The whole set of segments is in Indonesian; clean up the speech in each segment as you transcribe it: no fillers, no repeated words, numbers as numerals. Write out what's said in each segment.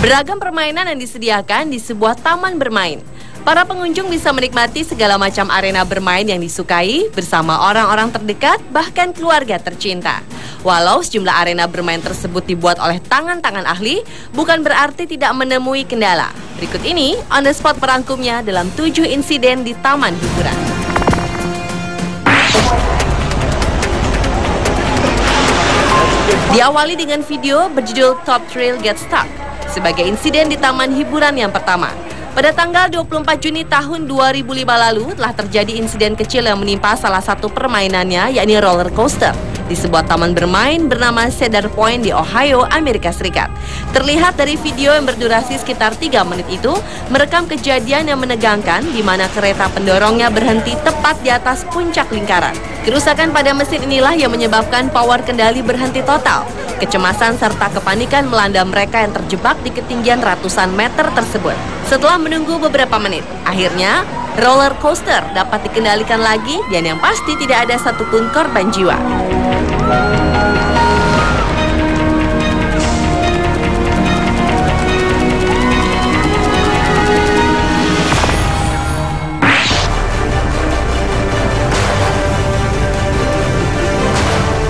Beragam permainan yang disediakan di sebuah taman bermain. Para pengunjung bisa menikmati segala macam arena bermain yang disukai bersama orang-orang terdekat, bahkan keluarga tercinta. Walau sejumlah arena bermain tersebut dibuat oleh tangan-tangan ahli, bukan berarti tidak menemui kendala. Berikut ini, On The Spot merangkumnya dalam 7 insiden di taman hiburan. Diawali dengan video berjudul Top Thrill Get Stuck sebagai insiden di taman hiburan yang pertama. Pada tanggal 24 Juni tahun 2005 lalu telah terjadi insiden kecil yang menimpa salah satu permainannya, yakni roller coaster di sebuah taman bermain bernama Cedar Point di Ohio, Amerika Serikat. Terlihat dari video yang berdurasi sekitar 3 menit itu, merekam kejadian yang menegangkan di mana kereta pendorongnya berhenti tepat di atas puncak lingkaran. Kerusakan pada mesin inilah yang menyebabkan power kendali berhenti total. Kecemasan serta kepanikan melanda mereka yang terjebak di ketinggian ratusan meter tersebut. Setelah menunggu beberapa menit, akhirnya roller coaster dapat dikendalikan lagi dan yang pasti tidak ada satupun korban jiwa.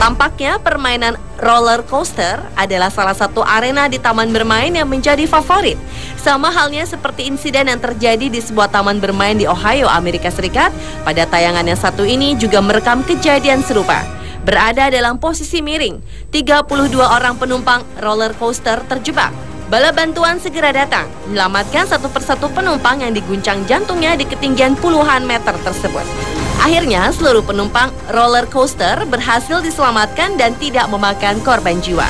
Tampaknya permainan roller coaster adalah salah satu arena di taman bermain yang menjadi favorit. Sama halnya seperti insiden yang terjadi di sebuah taman bermain di Ohio, Amerika Serikat. Pada tayangan yang satu ini juga merekam kejadian serupa. Berada dalam posisi miring, 32 orang penumpang roller coaster terjebak. Bala bantuan segera datang, menyelamatkan satu persatu penumpang yang diguncang jantungnya di ketinggian puluhan meter tersebut. Akhirnya seluruh penumpang roller coaster berhasil diselamatkan dan tidak memakan korban jiwa.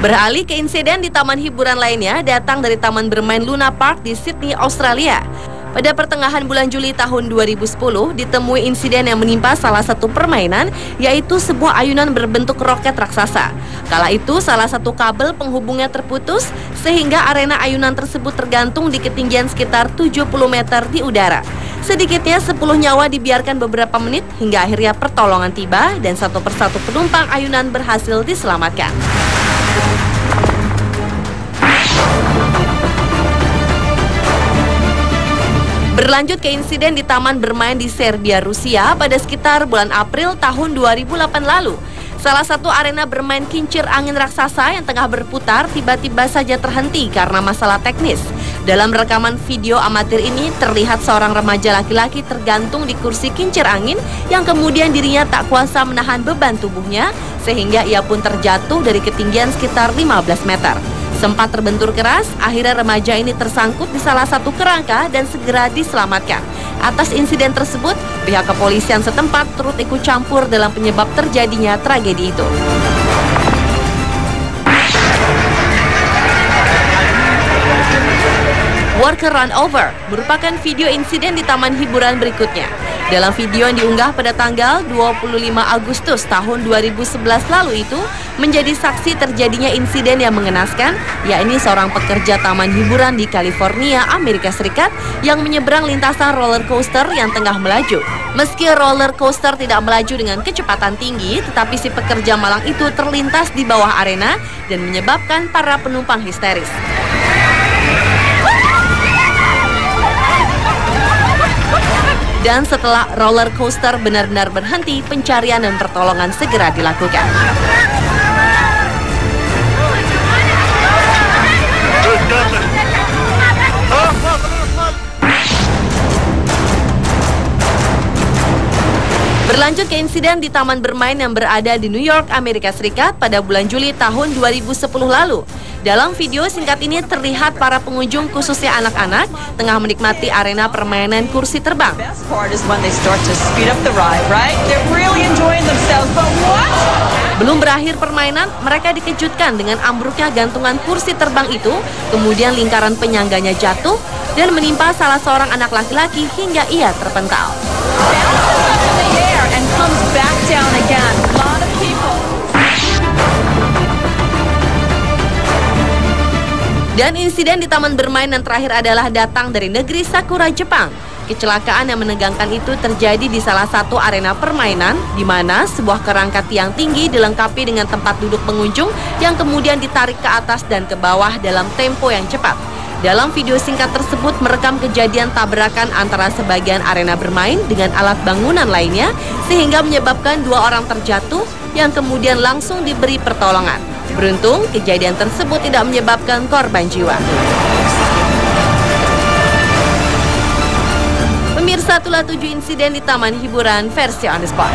Beralih ke insiden di taman hiburan lainnya, datang dari taman bermain Luna Park di Sydney, Australia. Pada pertengahan bulan Juli tahun 2010, ditemui insiden yang menimpa salah satu permainan, yaitu sebuah ayunan berbentuk roket raksasa. Kala itu, salah satu kabel penghubungnya terputus, sehingga arena ayunan tersebut tergantung di ketinggian sekitar 70 meter di udara. Sedikitnya 10 nyawa dibiarkan beberapa menit, hingga akhirnya pertolongan tiba, dan satu persatu penumpang ayunan berhasil diselamatkan. Berlanjut ke insiden di taman bermain di Serbia, Rusia pada sekitar bulan April tahun 2008 lalu. Salah satu arena bermain kincir angin raksasa yang tengah berputar tiba-tiba saja terhenti karena masalah teknis. Dalam rekaman video amatir ini terlihat seorang remaja laki-laki tergantung di kursi kincir angin yang kemudian dirinya tak kuasa menahan beban tubuhnya sehingga ia pun terjatuh dari ketinggian sekitar 15 meter. Sempat terbentur keras, akhirnya remaja ini tersangkut di salah satu kerangka dan segera diselamatkan. Atas insiden tersebut, pihak kepolisian setempat turut ikut campur dalam penyebab terjadinya tragedi itu. Worker Run Over merupakan video insiden di taman hiburan berikutnya. Dalam video yang diunggah pada tanggal 25 Agustus tahun 2011 lalu itu menjadi saksi terjadinya insiden yang mengenaskan, yakni seorang pekerja taman hiburan di California, Amerika Serikat yang menyeberang lintasan roller coaster yang tengah melaju. Meski roller coaster tidak melaju dengan kecepatan tinggi, tetapi si pekerja malang itu terlintas di bawah arena dan menyebabkan para penumpang histeris. Dan setelah roller coaster benar-benar berhenti, pencarian dan pertolongan segera dilakukan. Berlanjut ke insiden di taman bermain yang berada di New York, Amerika Serikat pada bulan Juli tahun 2010 lalu. Dalam video singkat ini terlihat para pengunjung khususnya anak-anak tengah menikmati arena permainan kursi terbang. Belum berakhir permainan, mereka dikejutkan dengan ambruknya gantungan kursi terbang itu, kemudian lingkaran penyangganya jatuh dan menimpa salah seorang anak laki-laki hingga ia terpental. Dan insiden di taman bermain yang terakhir adalah datang dari negeri Sakura, Jepang. Kecelakaan yang menegangkan itu terjadi di salah satu arena permainan, di mana sebuah kerangka tiang tinggi dilengkapi dengan tempat duduk pengunjung yang kemudian ditarik ke atas dan ke bawah dalam tempo yang cepat. Dalam video singkat tersebut merekam kejadian tabrakan antara sebagian arena bermain dengan alat bangunan lainnya, sehingga menyebabkan 2 orang terjatuh yang kemudian langsung diberi pertolongan. Beruntung, kejadian tersebut tidak menyebabkan korban jiwa. Pemirsa, itulah 7 insiden di Taman Hiburan versi On The Spot.